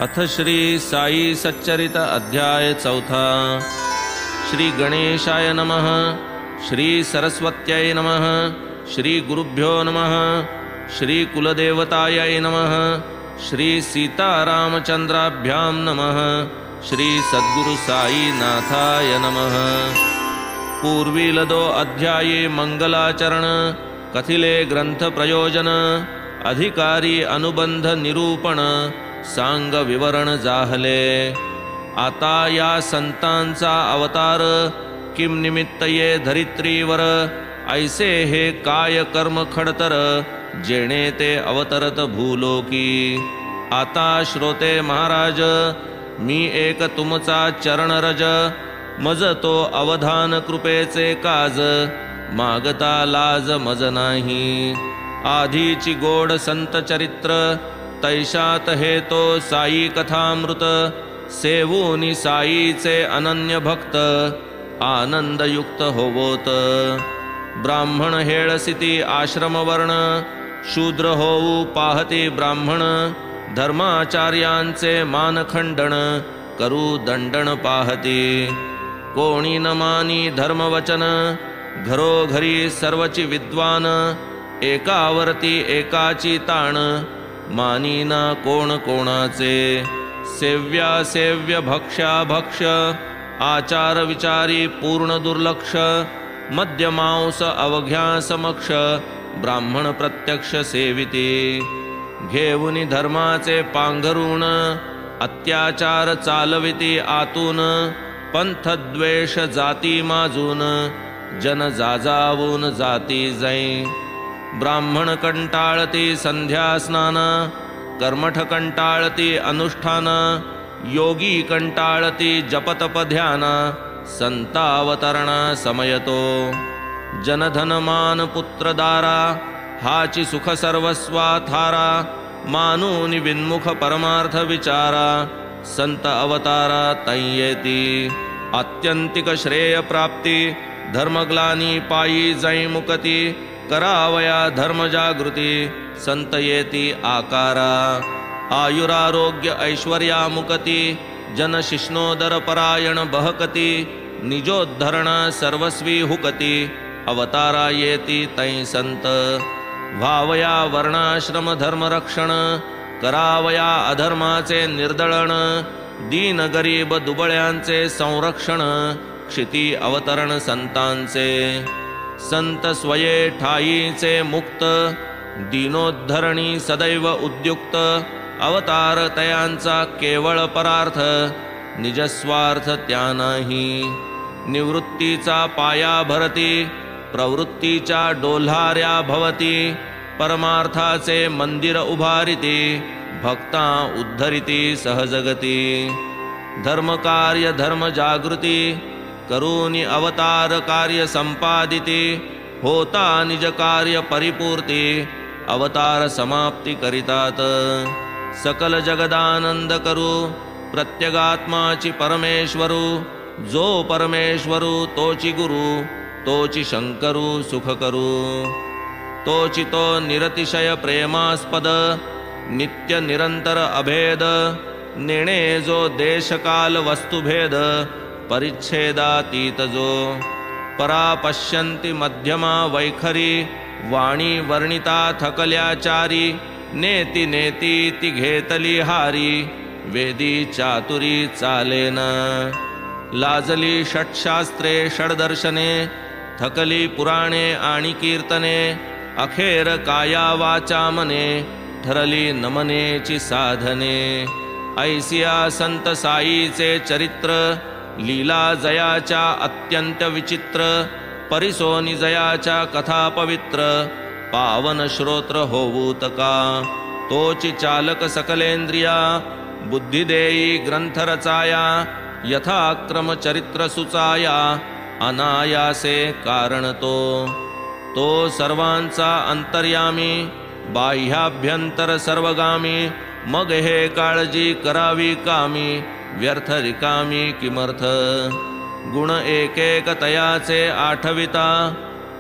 अथ श्री साई सच्चरित अध्याय चौथा। श्री गणेशाय नमः। श्री सरस्वत्यै नमः। श्री गुरुभ्यो नमः। श्री कुलदेवतायै नमः। श्री सीतारामचंद्राभ्यां नमः। श्री सद्गुरु साई नाथाय नमः। पूर्वीलदो अध्याये मंगलाचरण कथिले ग्रंथ प्रयोजन अधिकारी अनुबंध निरूपण सांग विवरण जाहले। आता या संतांचा अवतार किम निमित्त ये धरित्रीवर ऐसे हे काय कर्म खडतर जेणे ते अवतरत भूलोकी। आता श्रोते महाराज मी एक तुमचा चरणरज मज तो अवधान कृपेचे काज मागता लाज मज नाही। आधीची गोड संत चरित्र तैशात हे तो साई कथामृत सेवूनी साईचे अनन्य भक्त आनंदयुक्त होवोत। ब्राह्मण हेळसिती आश्रमवर्ण शूद्र होऊ पाहती ब्राह्मण धर्माचार्यांचे मानखंडन करू दंडन पाहती। कोणी न मानी धर्मवचन घरोघरी सर्वची विद्वान एकावरती एकाची ताण मानीना कोण कोणाचे। सेव्या सेव्य भक्ष्या भक्ष आचार विचारी पूर्ण दुर्लक्ष मद्यमांस अवघ्या समक्ष ब्राह्मण प्रत्यक्ष सेविती। घेऊनी धर्माचे पांघरून अत्याचार चालविती आतून पंथद्वेष जाती माजून जन जाजावून जाती जै। ब्राह्मण कंटाळती संध्या स्नान कर्मठ कंटाळती अनुष्ठान योगी कंटाळती जपतप ध्यान संतावतरणा समयतो। जनधन मान पुत्रदारा हाची सुख सर्वस्वा थारा मानूनि विन्मुख परमार्थ विचारा संत अवतारा तैयेती। आत्यंतिक श्रेय प्राप्ती धर्मग्लानी पायी जै मुकती करावया धर्म जागृती संत येती आकारा। आयुरारोग्य ऐश्वर्या मुकती जन शिष्णोदर परायण बहकती निजोद्धरण सर्वस्वी हुकती अवतारा येती तै संत। भावया वर्णाश्रम धर्म रक्षण करावया अधर्माचे निर्दळण दीन गरीब दुबळ्यांचे संरक्षण क्षिती अवतरण संतांचे। संत स्वये ठाईचे मुक्त दीनोद्धरणी सदैव उद्युक्त अवतार तयांचा केवळ परार्थ निजस्वार्थ त्या नाही। निवृत्तीचा पाया भरती प्रवृत्तीच्या डोल्हाऱ्या भवती परमार्थाचे मंदिर उभारिती भक्ता उद्धरिती सहजगती। धर्मकार्य धर्म जागृती करूनी अवतार कार्य संपादिती होता निज कार्य परिपूर्ती अवतार समाप्ती करितात। सकल जगदानंद करू प्रत्यगात्माची परमेश्वरू जो परमेश्वरू तोची गुरु तोची शंकरू सुख करू। तोची तो निरतिशय प्रेमास्पद नित्य निरंतर अभेद नेणे जो देशकाल वस्तुभेद परिच्छेदातीत जो। परा पश्यन्ति मध्यमा वैखरी वाणी वर्णिता थकल्याचारी नेति नेति ती घेतली हारी वेदी चातुरी चालेन। लाजली षट्शास्त्रे षड्दर्शने थकली पुराणे आणि कीर्तने अखेर काया वाचा मने ठरली नमनेची साधने। ऐसिया संत साईचे चरित्र लीला जयाच्या अत्यंत विचित्र परिसोनी जयाच्या कथा पवित्र पावन श्रोत्र होऊत का। तोची चालक सकलेंद्रिया बुद्धी देई ग्रंथ रचाया यथाक्रम चरित्र सुचाया अनायासे कारण तो। तो सर्वांचा अंतर्यामी बाह्याभ्यंतर सर्वगामी मग हे काळजी करावी कामी व्यर्थ रिकामी किमर्थ। गुण एक एक तयाचे आठविता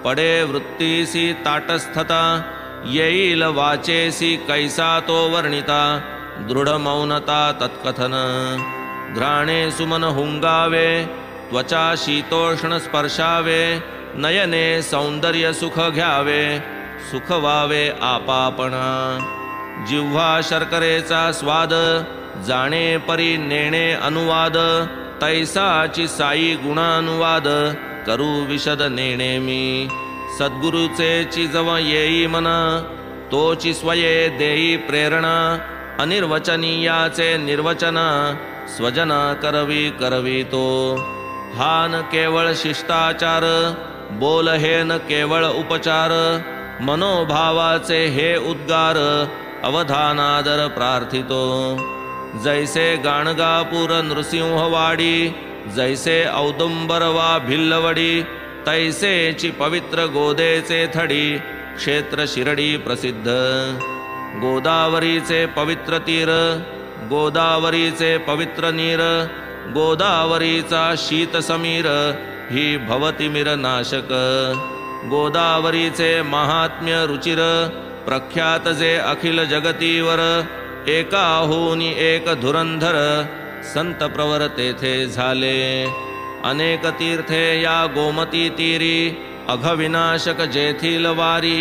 पडे वृत्तीसी ताटस्थता येईल वाचेसी कैसा तो वर्णिता दृढ मौनता तत्कथन घ्राणे सुमन हुंगावे त्वचा शीतोष्ण स्पर्शावे नयने सौंदर्य सुख घ्यावे सुख व्हावे आपापणा जिव्हा शर्करेचा स्वाद जाणे परी नेणे अनुवाद तैसाची साई गुणानुवाद करू विशद नेणे मी सद्गुरुचे चिजव येई मना तोची स्वये देई प्रेरणा अनिर्वचनीयाचे निर्वचन स्वजना करवी करवी तो हान केवळ शिष्टाचार बोल हे न केवळ उपचार मनोभावाचे हे उद्गार अवधानादर प्रार्थितो जैसे गाणगापूर नृसिंहवाडी जैसे औदुंबर वा भिल्लवडी तैसेची पवित्र गोदेचे थडी क्षेत्र शिरडी प्रसिद्ध गोदावरीचे पवित्र तीर गोदावरीचे पवित्र नीर गोदावरीचा शीत समीर ही भवतिमिर नाशक गोदावरीचे महात्म्य रुचिर प्रख्यात जे अखिल जगतीवर एकाहूनी एक धुरंधर संत प्रवर तेथे झाले अनेक तीर्थे या गोमती तीरी अघविनाशक जेथील वारी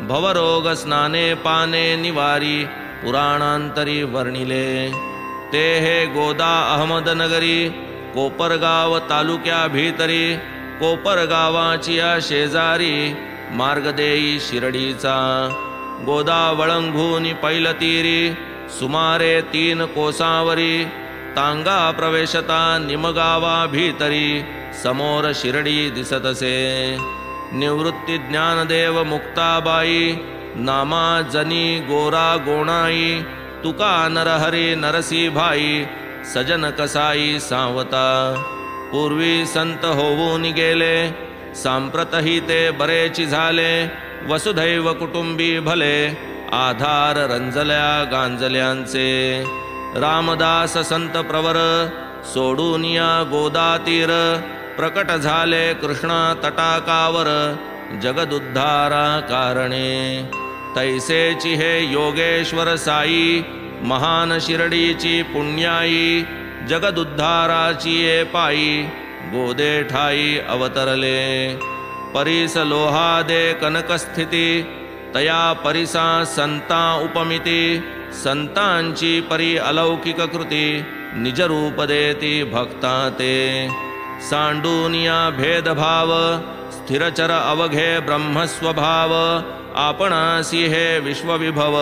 भवरोग स्नाने पाने निवारी पुराणांतरी वर्णिले ते हे गोदा अहमदनगरी कोपरगाव तालुक्या भीतरी कोपरगावाची शेजारी मार्गदेई शिरडीचा गोदा वळंघूनी पैलतीरी सुमारे 3 कोसावरी तांगा प्रवेशता निमगावा भीतरी समोर शिरडी दिसतसे निवृत्ती ज्ञानदेव मुक्ताबाई नामा जनी गोरा गोणाई तुका नरहरी नरसी भाई सजन कसाई सावता पूर्वी संत होऊन गेले सांप्रतही ते बरेची झाले वसुधैव कुटुंबी भले आधार रंजल्या गांजल्यांचे रामदास संत प्रवर सोडूनिया गोदा तीर प्रकट झाले कृष्णा तटाकावर जगदुद्धारा कारणे तैसेची हे योगेश्वर साई महान शिरडीची पुण्याई जगदुद्धाराची ये पायी गोदे ठाई अवतरले परीस लोहादे कनकस्थिती तया परिसा संता उपमिती संतांची परी अलौकिक कृती निज रूप देती भक्ता ते सांडूनिया भेदभाव स्थिरचर अवघे ब्रह्मस्वभाव आपणासी हे विश्वविभव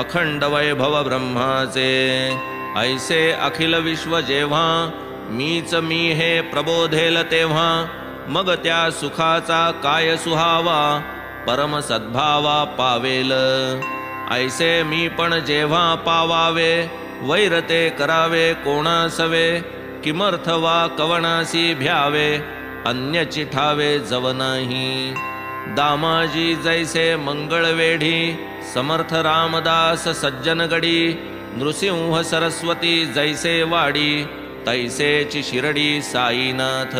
अखंड वैभव ब्रह्माचे ऐसे अखिल विश्व जेव्हा मीच मी हे प्रबोधेल तेव्हा मग त्या सुखाचा काय सुहावा परम सद्भावा पावेल ऐसे मी पण जेव्हा पावावे वैरते करावे कोणासवे किमर्थ वा कवणासी भ्यावे अन्य चिठावे जव नाही दामाजी जैसे मंगळवेढी समर्थ रामदास सज्जनगडी नृसिंह सरस्वती जैसे वाडी तैसेची शिरडी साईनाथ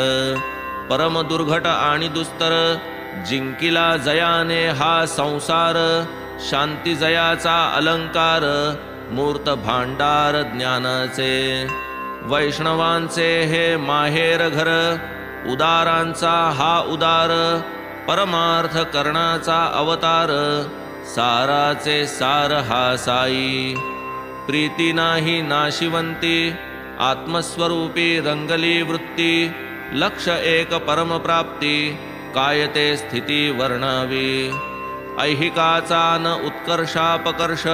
परम दुर्घट आणि दुस्तर जिंकिला जयाने हा संसार शांती जयाचा अलंकार मूर्त भांडार ज्ञानाचे वैष्णवांचे हे माहेर घर उदारांचा हा उदार परमार्थ करणाचा अवतार साराचे सार हा साई प्रीती नाही नाशिवंती आत्मस्वरूपी रंगली वृत्ती लक्ष एक परम प्राप्ती काय ते स्थिती वर्णावी ऐहिकाचा न उत्कर्षापकर्ष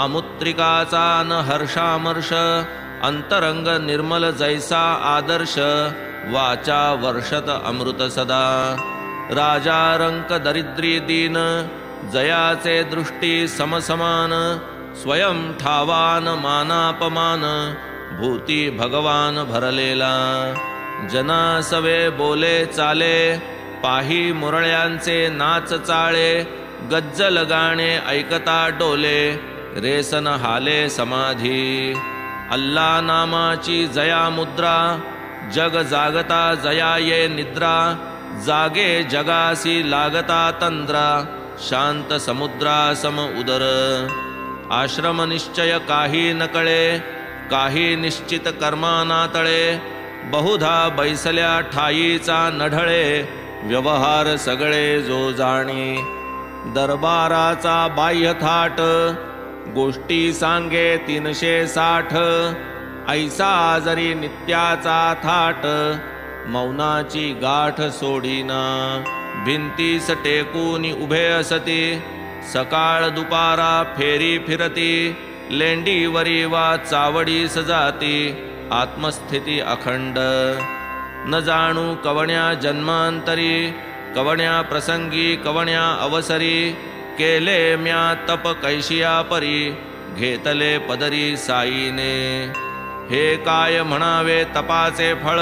आमुत्रिकाचा न हर्षामर्ष अंतरंग निर्मल जैसा आदर्श वाचा वर्षत अमृत सदा राजा रंक दरिद्री दीन जयाचे दृष्टी समसमान स्वयं ठावान मानापमान भूती भगवान भरलेला जना सवे बोले चाले पाही मुरळ्यांचे नाच चाळे गज्जल गाणे ऐकता डोले रेसन हाले समाधी अल्ला नामाची जया मुद्रा जग जागता जया ये निद्रा जागे जगासी लागता तंद्रा शांत समुद्रा सम उदर आश्रम निश्चय काही न कळे, काही निश्चित कर्माना तळे, बहुधा बैसल्या ठाईचा नढळे, व्यवहार सगळे जो जाणे, दरबाराचा बाह्य थाट, गोष्टी सांगे 360, ऐसा जरी नित्याचा थाट, मौनाची गाठ सोडीना, भिंतीस टेकून उभे असती, सकाळ दुपारा फेरी फिरती, लेंडीवरी वा चावडीस जाती, आत्मस्थिती अखंड, न जाणू कवण्या जन्मांतरी, कवण्या प्रसंगी कवण्या अवसरी, केले म्या तप कैशिया परी, घेतले पदरी साईने, हे काय म्हणावे तपाचे फळ,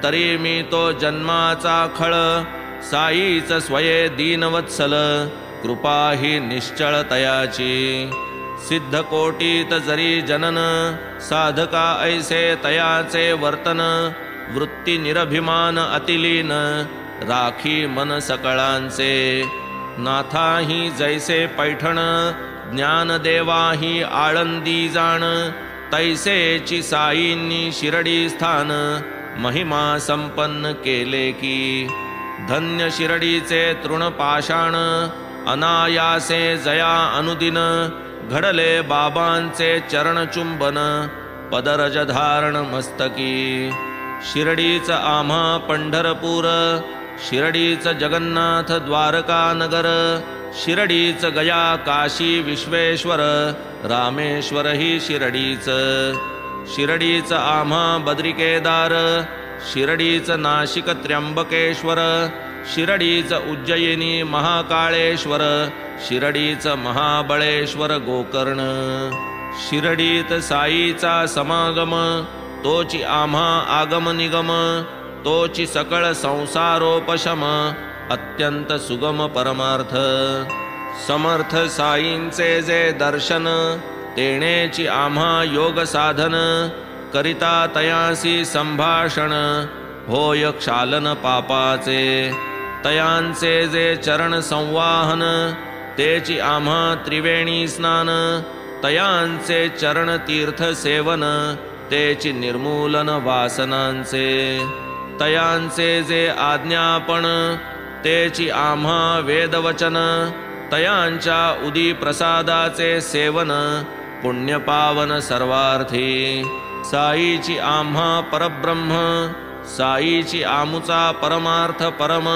तरी मी तो जन्माचा खळ, साईच स्वये दीनवत्सल, कृपा ही निश्चळ तयाची, सिद्ध कोटीत जरी जनन, साधका ऐसे तयाचे वर्तन, वृत्ती निरभिमान अतिलीन, राखी मन सकळांचे, नाथाही जैसे पैठण, ज्ञानदेवाही आळंदी जाण, तैसेची साईंनी शिरडी स्थान, महिमा संपन्न केले की, धन्य शिरडीचे तृणपाषाण, अनायासे जया अनुदिन, घडले बाबांचे चरणचुंबन, पदरज धारण मस्तकी, शिरडीच आम्हा पंढरपूर, शिरडीच जगन्नाथ द्वारका नगर, शिरडीच गया काशी विश्वेश्वर, रामेश्वर ही शिरडीच, शिरडीच आम्हा बद्रिकेदार, शिरडीच नाशिक त्र्यंबकेश्वर, शिरडीच उज्जयिनी महाकाळेश्वर, शिरडीच महाबळेश्वर गोकर्ण, शिरडीत साईचा समागम, तोची आम्हा आगम निगम, तोची सकळ संसारोपशम, अत्यंत सुगम परमार्थ, समर्थ साईंचे जे दर्शन, तेणेची आम्हा योग साधन, करिता तयासी संभाषण, होय क्षालन पापाचे, तयांचे जे चरण संवाहन, तेची आम्हा त्रिवेणी स्नान, तयांचे चरण तीर्थ सेवन, तेची निर्मूलन वासनांचे, तयांचे जे आज्ञापन, तेची आम्हा वेदवचन, तयांच्या उदी प्रसादाचे सेवन, पुण्यपावन सर्वार्थी, साईची आम्हा परब्रह्म, साईची आमुचा परमार्थ परम,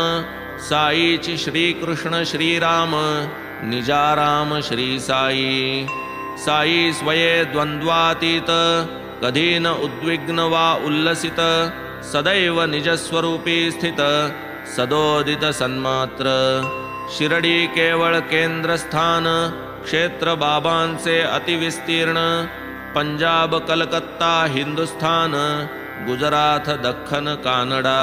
साईची श्रीकृष्ण श्रीराम, निजाराम श्री साई, साई स्वये द्वंद्वातीत, कधी न उद्विग्न वा उल्लसित, सदैव निजस्वरूपी स्थित, सदोदित सन्मात्र, शिरडी केवळ केंद्रस्थान, क्षेत्र बाबांचे अतिविस्तीर्ण, पंजाब कलकत्ता हिंदुस्थान, गुजरात दख्खन कानडा,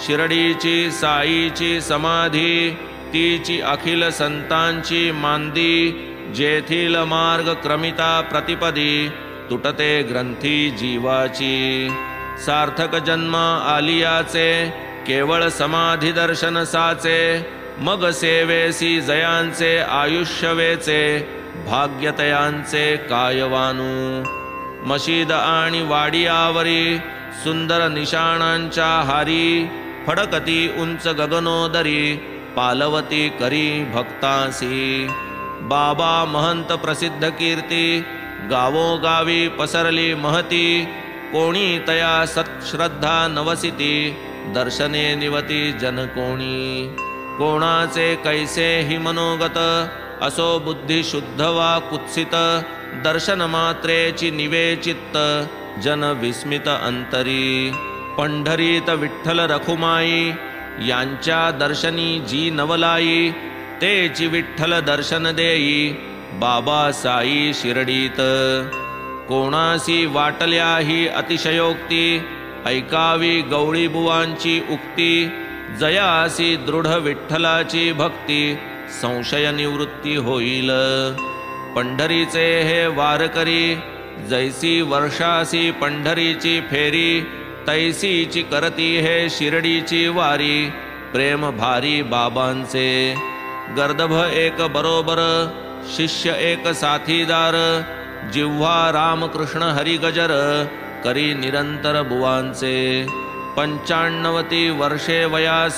शिरडीची साईची समाधी, तीची अखिल संतांची मांदी, जेथील मार्ग क्रमिता प्रतिपदी, तुटते ग्रंथी जीवाची, सार्थक जन्म आलियाचे, केवळ समाधी दर्शन साचे, मग सेवेसी जयांचे आयुष्यवेचे, भाग्यतयांचे कायवानू, मशीद आणि वाडियावरी, सुंदर निशाणांच्या हारी, फडकती उंच गगनोदरी, पालवती करी भक्तासी, बाबा महंत प्रसिद्ध कीर्ती, गावोगावी पसरली महती, कोणी तया सत्श्रद्धा नवसिती, दर्शने निवती जन कोणी, कोणाचे कैसे हि मनोगत, असो बुद्धी शुद्ध वा कुत्सित, दर्शन मात्रेची निवे चित्त, जन विस्मित अंतरी, पंढरीत विठ्ठल रखुमाई, यांच्या दर्शनी जी नवलाई, तेची विठ्ठल दर्शन देई, बाबा साई शिरडीत, कोणासी वाटल्याही अतिशयोक्ती, ऐकावी गवळी बुवांची उक्ती, जयासी दृढ विठ्ठलाची भक्ती, संशय निवृत्ती होईल, पंढरीचे हे वारकरी, जैसी वर्षासी पंढरीची फेरी, तैसीची करती हे शिरडीची वारी, प्रेम भारी बाबांचे, गर्दभ एक बरोबर, शिष्य एक साथीदार, जिव्हा रामकृष्ण हरिगजर, करी निरंतर बुवांचे. 95 वर्षे वयास,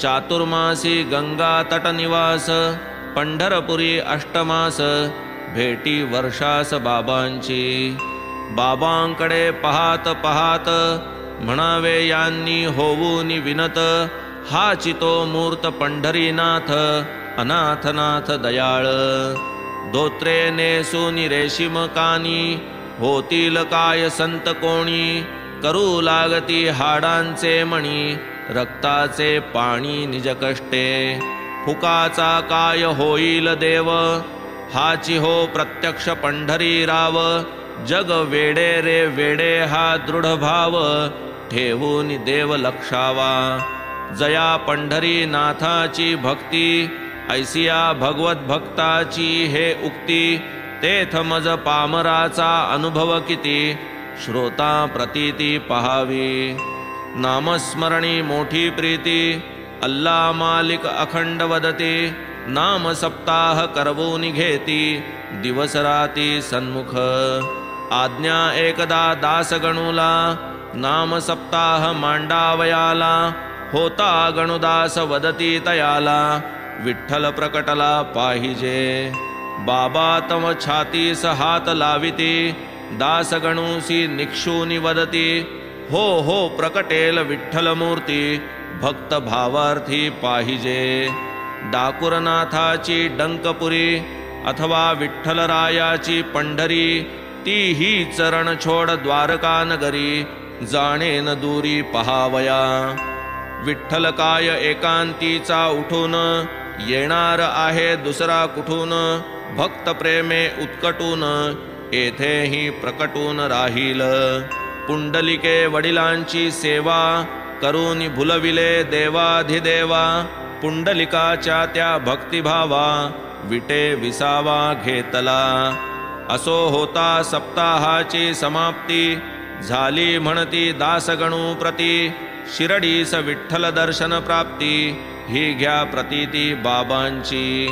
चातुर्मासी गंगा तटनिवास, पंढरपुरी अष्टमास, भेटी वर्षास बाबांची. बाबांकडे पाहात पाहात, म्हणावे यांनी होऊनी विनत, हाची तो मूर्त पंढरीनाथ, अनाथनाथ दयाळ. धोत्रे नेसूनी रेशीम कानी, होतील काय संत कोणी, करू लागती हाडांचे मणी, रक्ताचे पाणी निज कष्टे. फुकाचा काय होईल देव, हाची हो प्रत्यक्ष पंढरी राव. जग वेडे रे वेडे हा दृढ भाव, ठेवून देव लक्षावा. जया पंढरी नाथाची भक्ती, ऐसिया भगवत भक्ताची हे उक्ती. तेथ मज पामराचा अनुभव किती, श्रोता प्रतीती पहावी. नामस्मरणी मोठी प्रीती, अल्ला मालिक अखंड वदती. नाम सप्ताह करवून घेती, दिवस राती सन्मुख. आज्ञा एकदा दास गणूला, नाम सप्ताह मांडावयाला. होता गणुदास वदती तयाला, विठ्ठल प्रकटला पाहिजे. बाबा तव छातीस हात लाविती, दास गणूसी निक्षूनी वदती. हो हो प्रकटेल विठ्ठल मूर्ती, भक्त भावार्थी पाहिजे. डाकुरनाथाची डंकपुरी, अथवा विठ्ठलरायाची पंढरी. ती ही चरण छोड द्वारका नगरी, जाणेन दूरी पहावया. विठ्ठल काय एकांतीचा उठून, येणार आहे दुसरा कुठून. भक्त प्रेमे उत्कटून, येथेही प्रकटून राहील. पुंडलिके वडिलांची सेवा, करून भुलविले देवाधिदेवा. पुंडलिकाच्या त्या भक्तिभावा, विटे विसावा घेतला. असो होता सप्ताहाची समाप्ती, झाली म्हणती दासगणू प्रती. शिरडीस विठ्ठल दर्शन प्राप्ती, ही घ्या प्रतीती बाबांची.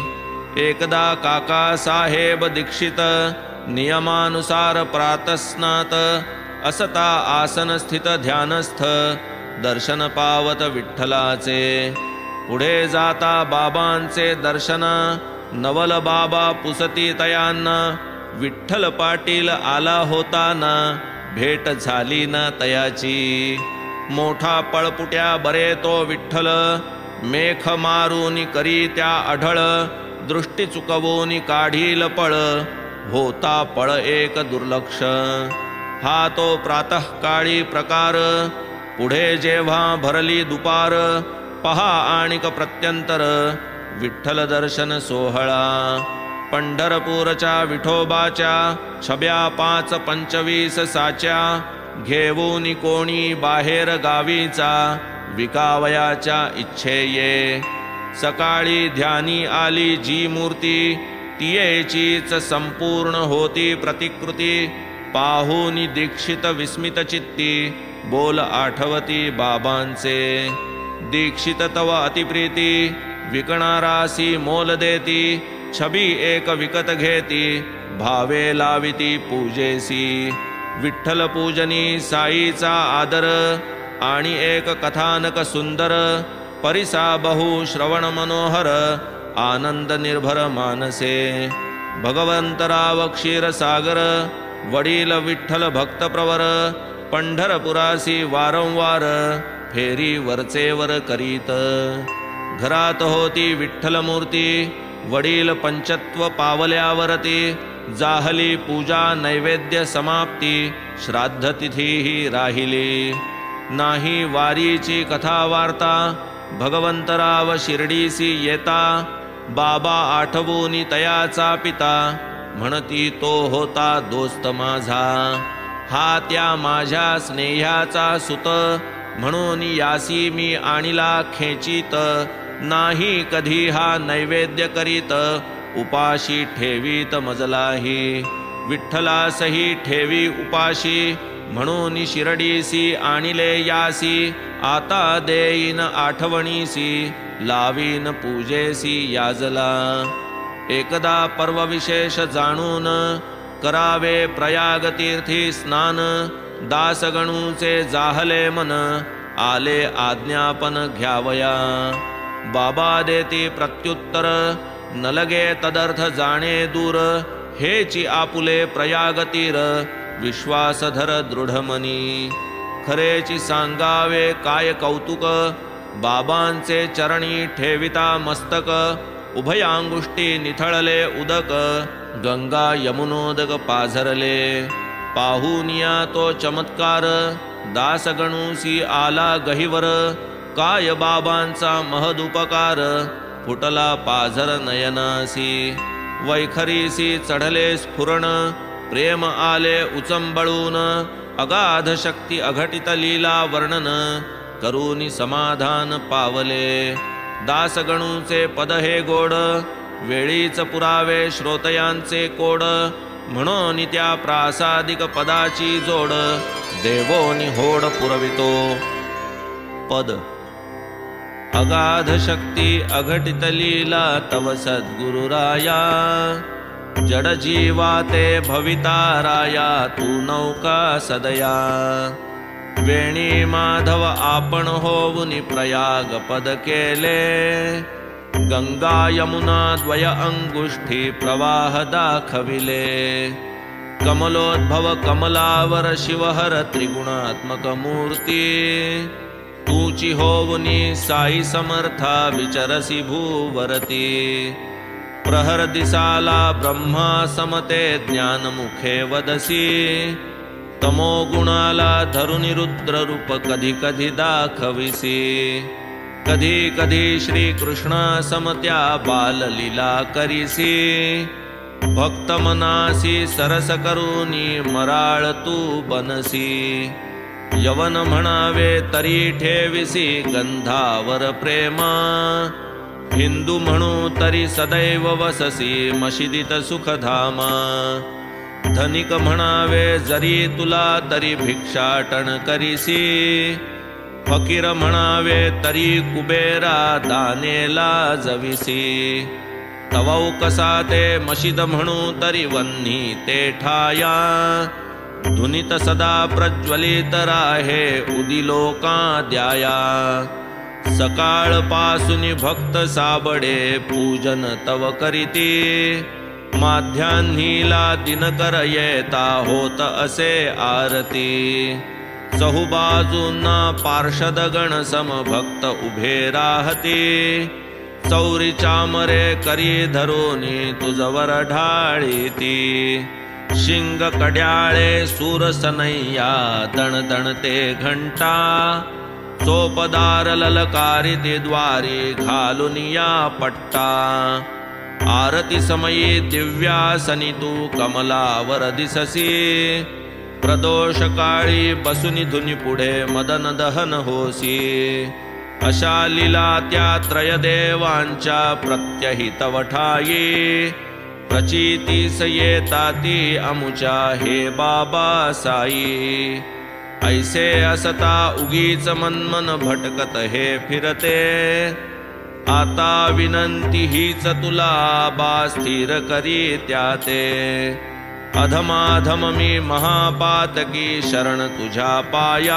एकदा काका साहेब दीक्षित, नियमानुसार प्रातस्नात. असता आसन स्थित ध्यानस्थ, दर्शन पावत विठ्ठलाचे. पुढे जाता बाबांचे दर्शन, नवल बाबा पुसती तयांना. विठ्ठल पाटील आला होताना, भेट झाली ना तयाची. मोठा पळपुट्या बरे तो विठ्ठल, मेख मारून करी त्या अढळ. दृष्टी चुकवून काढील पळ, होता पळ एक दुर्लक्ष. हा तो प्रातःकाळी प्रकार, पुढे जेव्हा भरली दुपार. पहा आणिक प्रत्यंतर, विठ्ठल दर्शन सोहळा. पंढरपूरच्या विठोबाच्या, छब्या 5-25 साच्या. घेऊन कोणी बाहेर गावीचा, विकावयाच्या इच्छेये. सकाळी ध्यानी आली जी मूर्ती, तियेचीच संपूर्ण होती प्रतिकृती. पाहूनी दीक्षित विस्मित चित्ती, बोल आठवती बाबांचे. दीक्षित तव अतिप्रीती, विकणारासी मोल देती. छबी एक विकत घेती, भावे लाविती पूजेसी. विठ्ठल पूजनी साईचा आदर, आणि एक कथानक सुंदर. परिसा बहु श्रवण मनोहर, आनंद निर्भर मानसे. भगवंतराव क्षीरसागर, वडील विठ्ठल भक्त प्रवर. पंढरपुरासी वारंवार, फेरी वरचेवर करीत. घरात होती विठ्ठल मूर्ती, वडील पंचत्व पावल्यावरती. जाहली पूजा नैवेद्य समाप्ती, श्राद्ध तिथीही राहिली. नाही वारीची कथा वार्ता, भगवंतराव शिर्डीसी येता. बाबा आठवूनी तयाचा पिता, म्हणती तो होता दोस्त माझा. हा त्या माझ्या स्नेह्याचा सुत, म्हणून यासी मी आणिला खेचित. नाही कधी हा नैवेद्य करीत, उपाशी ठेवीत मजलाही. विठ्ठलासही ठेवी उपाशी, म्हणून शिरडीसी आणिले यासी. आता देईन आठवणीसी, लावीन पूजेसी याजला. एकदा पर्व विशेष जाणून करावे प्रयाग तीर्थी स्नान, दासगणूचे जाहले मन, आले आज्ञापन घ्यावया। बाबा देती प्रत्युत्तर, न लगे तदर्थ जाणे दूर, हेची आपुले प्रयाग तीर, विश्वास धर दृढमनी। खरेची सांगावे काय कौतुक, बाबांचे चरणी ठेविता मस्तक, उभयांगुष्टी निथळले उदक, गंगा यमुनोदक पाझरले। पाहुनिया तो चमत्कार, दासगणूसी आला गहिवर, काय बाबांचा महदुपकार, फुटला पाझर नयनासी। वैखरीसी चढले स्फुरण, प्रेम आले उचंबळून, अगाध शक्ती अघटित लीला वर्णन, करूनी समाधान पावले। दासगणूचे पद हे गोड, वेळीच पुरावे श्रोतयांचे कोड, म्हणून त्या प्रासादिक पदाची जोड, देवोनी होड पुरवितो। पद अगाध शक्ती अघटित लीला तव सद्गुरुराया, जड जीवाते भविताराया तू नौका सदया। वेणी माधव आपण होवुनी प्रयाग पद केले, गंगा यमुना द्वय अंगुष्ठी प्रवाह दाखविले। कमलोद्भव कमलावर शिवहर त्रिगुणात्मक मूर्ती, तूची होवुनी साई समर्था विचरसी भूवरती। प्रहर दिसाला ब्रह्मा समते ज्ञान मुखे वदसी, तमो गुणाला धरुनी रुद्र रूप कधी कधी दाखविसी। कधी कधी श्री कृष्णा समत्या बाललीला करीसी, भक्त मनासी सरस करूनी मराळ तू बनसी। यवन म्हणावे तरी ठेविसी गंधावर प्रेमा, हिंदू म्हणू तरी सदैव वससी मशिदीत सुखधामा। धनिक म्हणावे जरी तुला तरी भिक्षाटन करीसी, फकीर म्हणावे तरी कुबेरा दानेला जविसी। तवौ कसा ते मशिद म्हणू तरी वन्ही ते ठाया, धुनीत सदा प्रज्वलित राहे उदिलोका द्याया। सकाळ पासून भक्त साबडे पूजन तव करीती, माध्यान्हीला दिनकर येता होत असे आरती। चहुबाजूंना पार्षद गण सम भक्त उभे राहती, चौरी चामरे करी धरोनी तुझवर ढाळीती। शिंग कड्याळे सूरसनैया दण दण ते घंटा, चोपदार ललकारिती द्वारी घालून या पट्टा। आरती समयी दिव्यासनी तू कमलावर दिससी, प्रदोष काळी बसुनी धुनी पुढे मदन दहन होसी। अशा लीला त्या त्रयदेवांच्या प्रत्यहित वठाई, प्रचितीस येताती अमुच्या हे बाबा साई। ऐसे असता उगीच मनमन भटकत हे फिरते, आता विनंती हीच तुला बा स्थिर करी त्याते। अधमाधम मी महापातकी शरण तुझ्या पाया,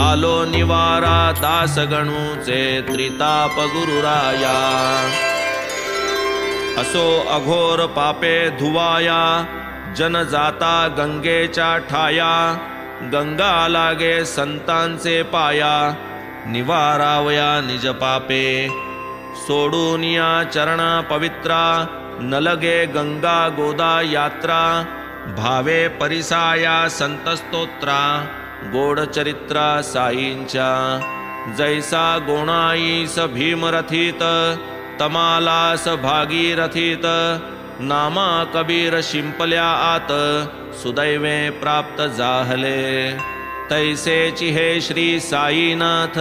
आलो निवारा दासगणूचे त्रिताप गुरुराया। असो अघोर पापे धुवाया, जन जाता गंगेच्या ठाया। गंगा लागे संतांचे पाया, निवारावया निज पापे। सोडून या चरणा पवित्रा, न लगे गंगा गोदा यात्रा। भावे परिसाया संतस्तोत्रा, गोड चरित्रा साईंच्या। जैसा गोणाईस भीमरथित, तमालास भागीरथित। नामा कबीर शिंपल्या आत, सुदैवे प्राप्त जाहले। तैसेची हे श्री साईनाथ,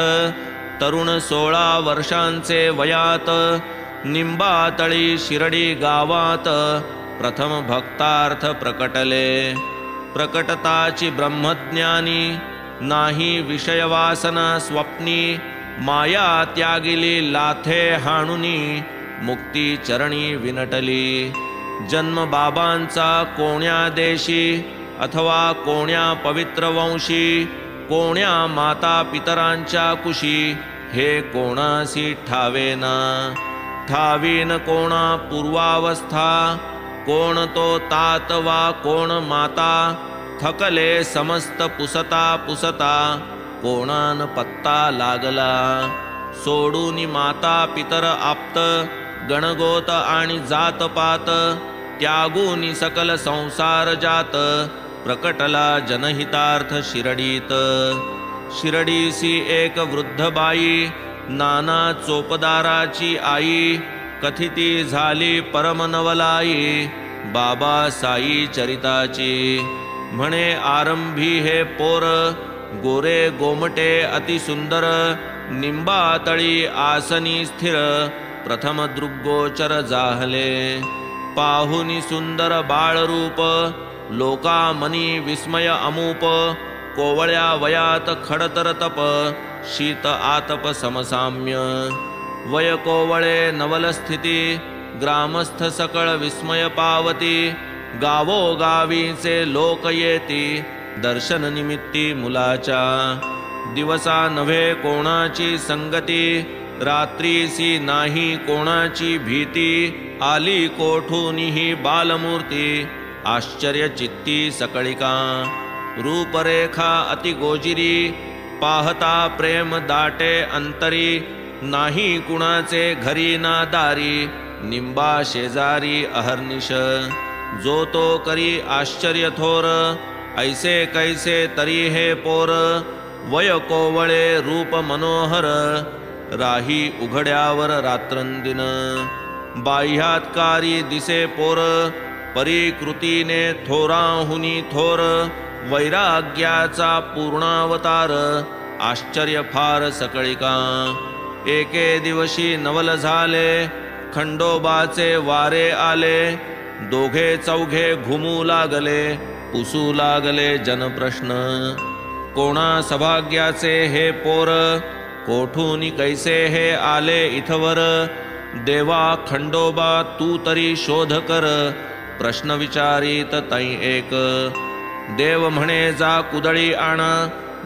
तरुण 16 वर्षांचे वयात। निंबातळी शिरडी गावात, प्रथम भक्तार्थ प्रकटले। प्रकटताची ब्रह्मज्ञानी, नाही विषयवासना स्वप्नी। माया त्यागिली लाथे हाणुनी, मुक्ती चरणी विनटली. जन्म बाबांचा कोण्या देशी, अथवा कोण्या पवित्र वंशी, कोण्या माता पितरांच्या कुशी, हे कोणासी ठावेना. ठावीन कोणा पूर्वावस्था, कोण तो तात वा कोण माता. थकले समस्त पुसता पुसता, कोणान पत्ता लागला. सोडून माता पितर आप्त, गणगोत आणि जातपात. त्यागून सकल संसार जात, प्रकटला जनहितार्थ शिरडीत. शिरडीसी एक वृद्ध बाई, नाना चोपदाराची आई. कथिती झाली परमनवलाई, बाबा साई चरिताची. म्हणे आरंभी हे पोर, गोरे गोमटे अतिसुंदर. निंबातळी आसनी स्थिर, प्रथम दृग्गोचर जाहले. पाहुनी सुंदर बाळरूप, लोकामनी विस्मय अमूप. कोवळ्या वयात खडतर तप, शीत आतप समसाम्य. वय कोवळे नवल स्थिती, ग्रामस्थ सकळ विस्मय पावती. गावोगावीचे लोक येती, दर्शन निमित्ती मुलाच्या. दिवसा नव्हे कोणाची संगती, रात्रीसी नाही कोणाची भीती. आली कोठूनही बालमूर्ती, आश्चर्य चित्ती सकळिका. रूपरेखा अति गोजिरी, पाहता प्रेम दाटे अंतरी. नाही कुणाचे घरी ना दारी, निंबा शेजारी अहर्निश. जो तो करी आश्चर्य थोर, ऐसे कैसे तरी हे पोर. वय कोवळे रूप मनोहर, राही उघड्यावर रात्रंदिन. बाह्यात्कारी दिसे पोर, परिकृतीने थोराहुनी थोर. वैराग्याचा पूर्णावतार, आश्चर्य फार सकळिका. एके दिवशी नवल झाले, खंडोबाचे वारे आले. दोघे चौघे घुमू लागले, पुसू लागले जनप्रश्न. कोणा सभाग्याचे हे पोर, कोठून कैसे हे आले इथवर. देवा खंडोबा तू तरी शोध कर, प्रश्न विचारित तै एक. देव म्हणे जा कुदळी आण,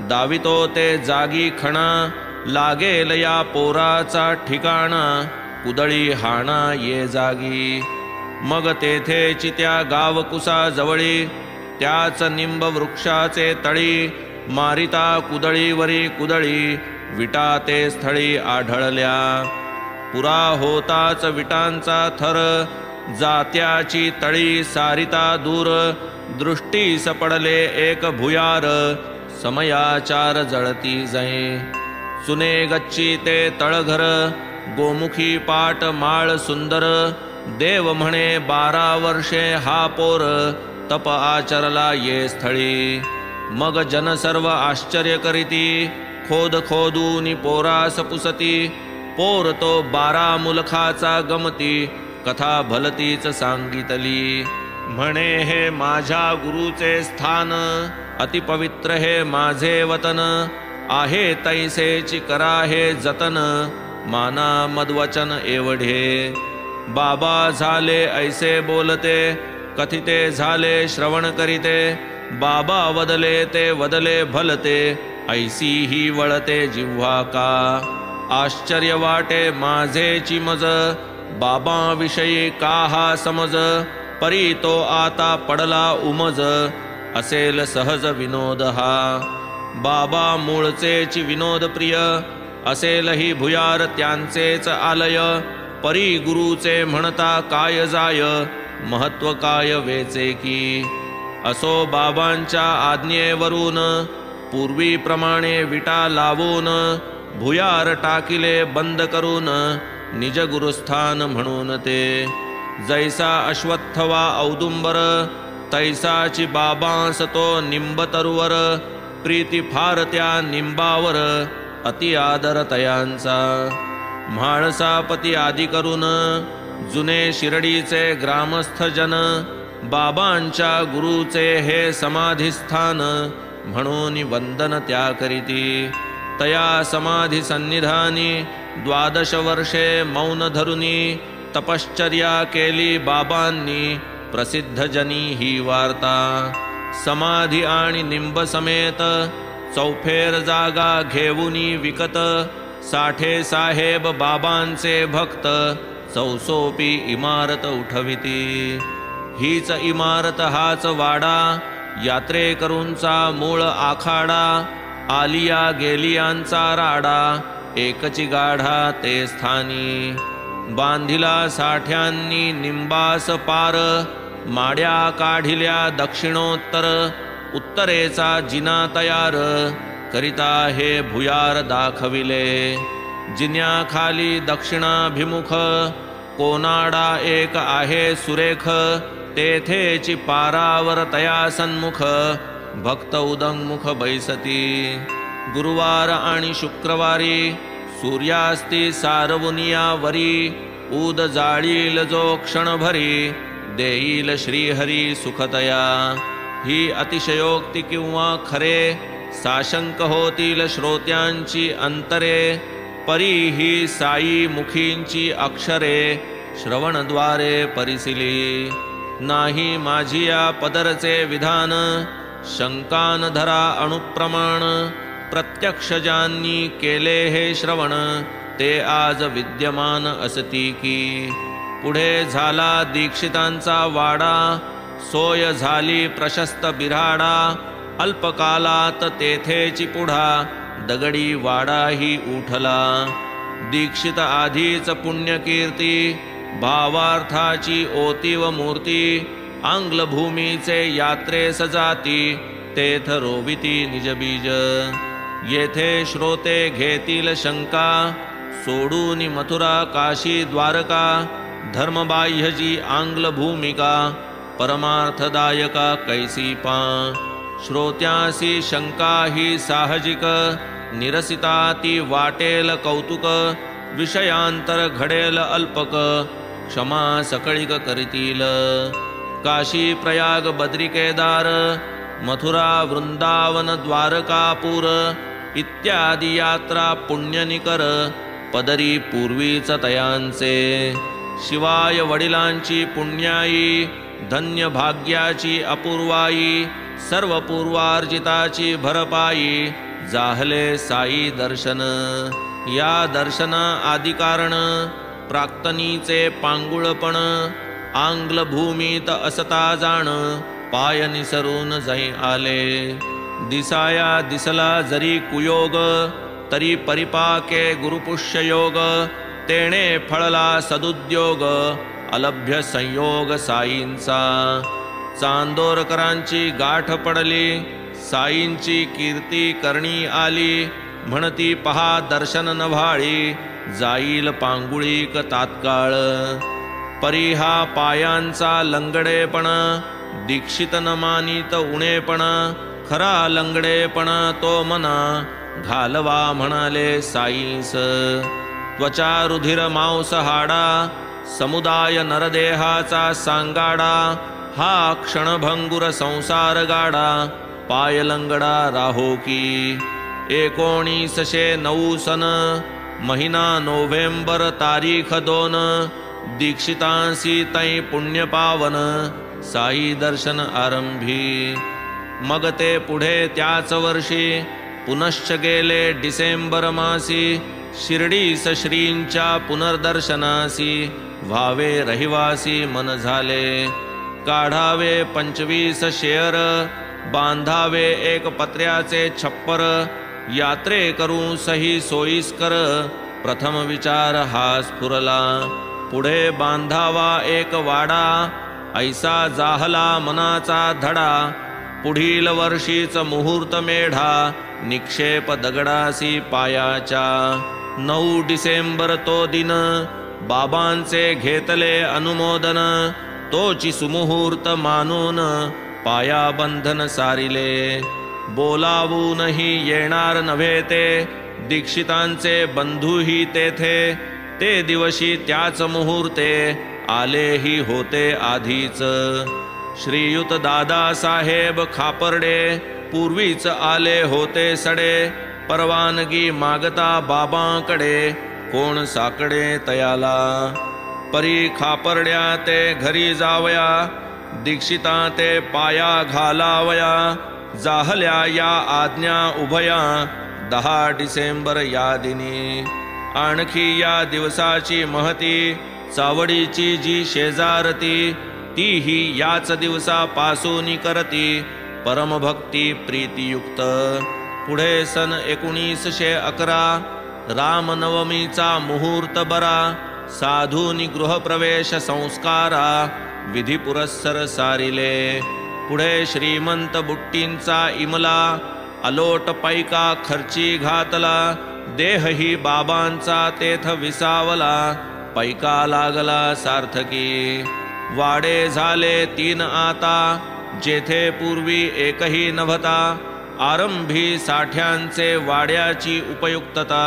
दावितो ते जागी खणा. लागेल या पोराचा ठिकाणा, कुदळी हाणा ये जागी. मग तेथे चित्या गावकुसा जवळी, त्याच निंब वृक्षाचे तळी. मारिता कुदळीवरी कुदळी, विटा ते स्थळी आढळल्या. पुरा होताच विटांचा थर, जात्याची तळी सारिता दूर. दृष्टीस पडले एक भुयार, समयाचार जळती जै. सुने गच्ची ते तळघर, गोमुखी पाट माळ सुंदर. देव म्हणे 12 वर्षे हा पोर, तप आचरला ये स्थळी. मग जन सर्व आश्चर्य करीती, खोद खोदूनी पोरास पुसती. पोर तो 12 मुलखाचा गमती, कथा भलतीच सांगितली. म्हणे हे माझ्या गुरुचे स्थान, अतिपवित्र हे माझे वतन. आहे तैसेची करा हे जतन, माना मदवचन एवढे. बाबा झाले ऐसे बोलते, कथिते झाले श्रवण करीते. बाबा वदले ते वदले भलते, ऐसी ही वळते जिव्हा का. आश्चर्य वाटे माझेची मज, बाबा विषयी का हा समज. परी तो आता पडला उमज, असेल सहज विनोद हा. बाबा मूळचेची विनोद प्रिय, असेल ही भुयार त्यांचेच आलय. परी गुरुचे म्हणता काय जाय, महत्व काय वेचे की. असो बाबांच्या आज्ञेवरून, पूर्वीप्रमाणे विटा लावून. भुयार टाकिले बंद करून, निज गुरुस्थान म्हणून ते. जैसा अश्वत्थ वा औदुंबर, तैसाची बाबांस तो निंब तरुवर. प्रीती फार त्या निंबावर, अति आदर तयांचा. म्हाळसापती आदी करून, जुने शिरडीचे ग्रामस्थ जन. बाबांच्या गुरुचे हे समाधिस्थान, म्हणून वंदन त्या करीती. तया समाधी सन्निधानी 12 वर्षे मौन धरुनी. तपश्चर्या केली बाबांनी, प्रसिद्ध जनी ही वार्ता. समाधी आणि निंब समेत चौफेर जागा घेऊनी विकत, साठे साहेब बाबांचे भक्त, चौसोपी इमारत उठविती. हीच इमारत हाच वाडा, यात्रेकरूंचा मूळ आखाडा. आलिया गेलियांचा राडा, एकची गाढा ते स्थानी. बांधिला साठ्यांनी निंबास पार, माड्या काढिल्या दक्षिणोत्तर. उत्तरेचा जिना तयार, करिता हे भुयार दाखविले. जिन्याखाली दक्षिणाभिमुख, कोनाडा एक आहे सुरेख. तेथेची पारावर तया सन्मुख, भक्त उदंगमुख बैसती. गुरुवार आणि शुक्रवारी, सूर्यास्ती सारवुनियावरी. ऊद जाळील जो क्षणभरी, देईल श्रीहरी सुखतया. ही अतिशयोक्ती किंवा खरे, साशंक होतील श्रोत्यांची अंतरे. परी ही साई मुखींची अक्षरे, श्रवणद्वारे परिसिली. नाही माझिया पदरचे विधान, शंकान धरा अणुप्रमाण. प्रत्यक्ष ज्यांनी केले हे श्रवण, ते आज विद्यमान असती की. पुढे झाला दीक्षितांचा वाडा, सोय झाली प्रशस्त बिराडा. अल्पकालात तेथेची पुढा, दगडी वाडाही उठला. दीक्षित आधीच पुण्यकीर्ती, भावार्थाची ओतीव मूर्ती. आंग्लभूमीचे यात्रेस जाती, तेथ रोविती निजबीज. येथे श्रोते घेतील शंका, सोडून मथुरा काशी द्वारका. धर्मबाह्य जी आंग्ल भूमिका, परमार्थदायका कैसी पा. श्रोत्यासी शंका ही साहजिक, निरसिता ती वाटेल कौतुक. विषयांतर घडेल अल्पक, क्षमा सकळिक करीतील. काशी प्रयाग बद्री केदार, मथुरा वृंदावन द्वारकापूर. इत्यादी यात्रा पुण्यनिकर, पदरी पूर्वीच तयांचे. शिवाय वडिलांची पुण्याई, धन्य भाग्याची अपूर्वाई. सर्व पूर्वार्जिताची भरपाई, जाहले साई दर्शन. या दर्शना आदिकारण, प्राक्तनीचे पांगुळपण. आंग्ल भूमीत असता जाण, पाय निसरून जाई आले. दिसाया दिसला जरी कुयोग, तरी परिपाके गुरुपुष्ययोग. तेणे फळला सदुद्योग, अलभ्य संयोग साईंचा. चांदोरकरांची गाठ पडली, साईंची कीर्ती करणी आली. म्हणती पहा दर्शन नभाळी, जाईल पांगुळीक तात्काळ. परिहा पायांचा लंगडेपण, दीक्षित न मानित उणेपण. खरा लंगडेपण तो मना, घालवा म्हणाले साईस. त्वचा रुधिर मांस हाडा, समुदाय नरदेहाचा सांगाडा. हा क्षणभंगुर संसार गाडा, पाय लंगडा राहो की. 1909 सन, महिना नोव्हेंबर तारीख 2. दीक्षितांसी तै पुण्य पावन, साई दर्शन आरंभी. मग ते पुढे त्याच वर्षी, पुनश्च गेले डिसेंबर मासी. शिर्डीस श्रींच्या पुनर्दर्शनासी, व्हावे रहिवासी मन झाले. काढावे 25 शेअर, बांधावे एक पत्र्याचे छप्पर. यात्रे करू सही सोयीस्कर, प्रथम विचार हा स्फुरला. पुढे बांधावा एक वाडा, ऐसा जाहला मनाचा धडा. पुढील वर्षीच मुहूर्त मेढा, निक्षेप दगडासी पायाच्या. 9 डिसेंबर तो दिन, बाबांचे घेतले अनुमोदन. तोची सुमुहूर्त मानून, पाया बंधन सारिले. बोलावूनही येणार नव्हे ते, दीक्षितांचे बंधूही तेथे. ते दिवशी त्याच मुहूर्ते, आलेही होते आधीच. श्रीयुत दादासाहेब खापर्डे, पूर्वीच आले होते सडे. परवानगी मागता बाबांकडे, कोण साकडे तयाला. परी खापर्ड्या ते घरी जावया, दीक्षिता ते पाया घालावया, जाहल्या या आज्ञा उभया 10 डिसेंबर या दिनी। आणखी या दिवसाची महती चावडीची जी शेजारती, तीही याच दिवसापासून करती परमभक्ती प्रीतियुक्त। पुढे सन 1911 रामनवमीचा मुहूर्त बरा, साधूनी गृहप्रवेश संस्कारा विधी पुरस्सर सारिले। पुढे श्रीमंत बुट्टींचा इमला, अलोट पैका खर्ची घातला, देहही बाबांचा तेथ विसावला, पैका लागला सार्थकी। वाडे झाले 3 आता, जेथे पूर्वी एकही नभता, आरंभी साठ्यांचे वाड्याची उपयुक्तता,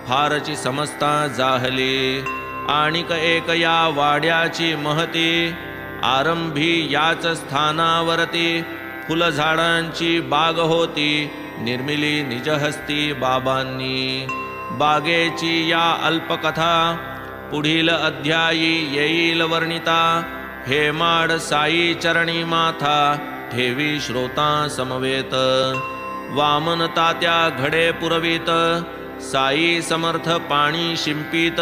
फारची समजता जाहली। आणिक एक या वाड्याची महती, आरंभी याच स्थानावरती फुलझाडांची बाग होती, निर्मिली निजहस्ती बाबांनी। बागेची या अल्पकथा पुढील अध्यायी येईल वर्णिता, हेमाड साई चरणी माथा ठेवी श्रोता समवेत। वामन तात्या घडे पुरवीत, साई समर्थ पाणी शिंपीत,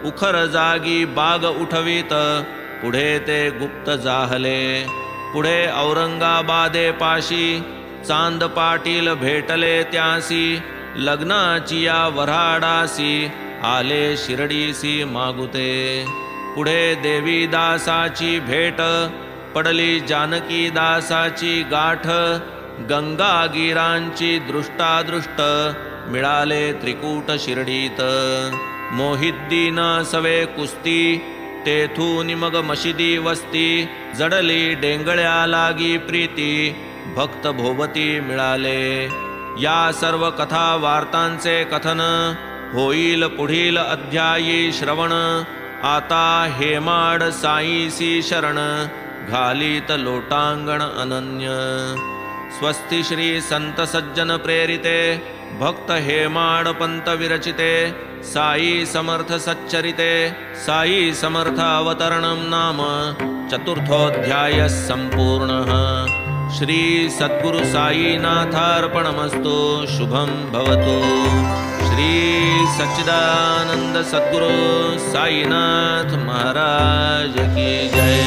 उखर जागी बाग उठवीत, पुढे ते गुप्त जाहले। पुढे औरंगाबादे पाशी चांद पाटील भेटले त्यासी, लग्नाची या वऱ्हाडासी आले शिर्डीसी मागुते। पुढे देवीदासाची भेट, पडली जानकी दासाची गाठ, गंगागीरांची दृष्टादृष्ट मिळाले त्रिकूट शिर्डीत। मोहिद्दीन सवे कुस्ती, तेथून मग मशिदी वस्ती, जडली डेंगळ्या लागी प्रीती, भक्त भोवती मिळाले। या सर्व कथा वार्तांचे कथन होईल पुढील अध्यायी श्रवण। आता हेमाड साईसी शरण, घालीत लोटांगण अनन्य। स्वस्ति श्री संत सज्जन प्रेरिते, भक्त हेमाड पंत विरचिते, साई समर्थ सच्चरिते, साई समर्थ अवतरणं नाम चतुर्थोऽध्यायः संपूर्णः। श्री सद्गुरु साईनाथार्पणमस्तु। शुभं भवतु। श्री सच्चिदानंद सद्गुरु साईनाथ महाराज की जय।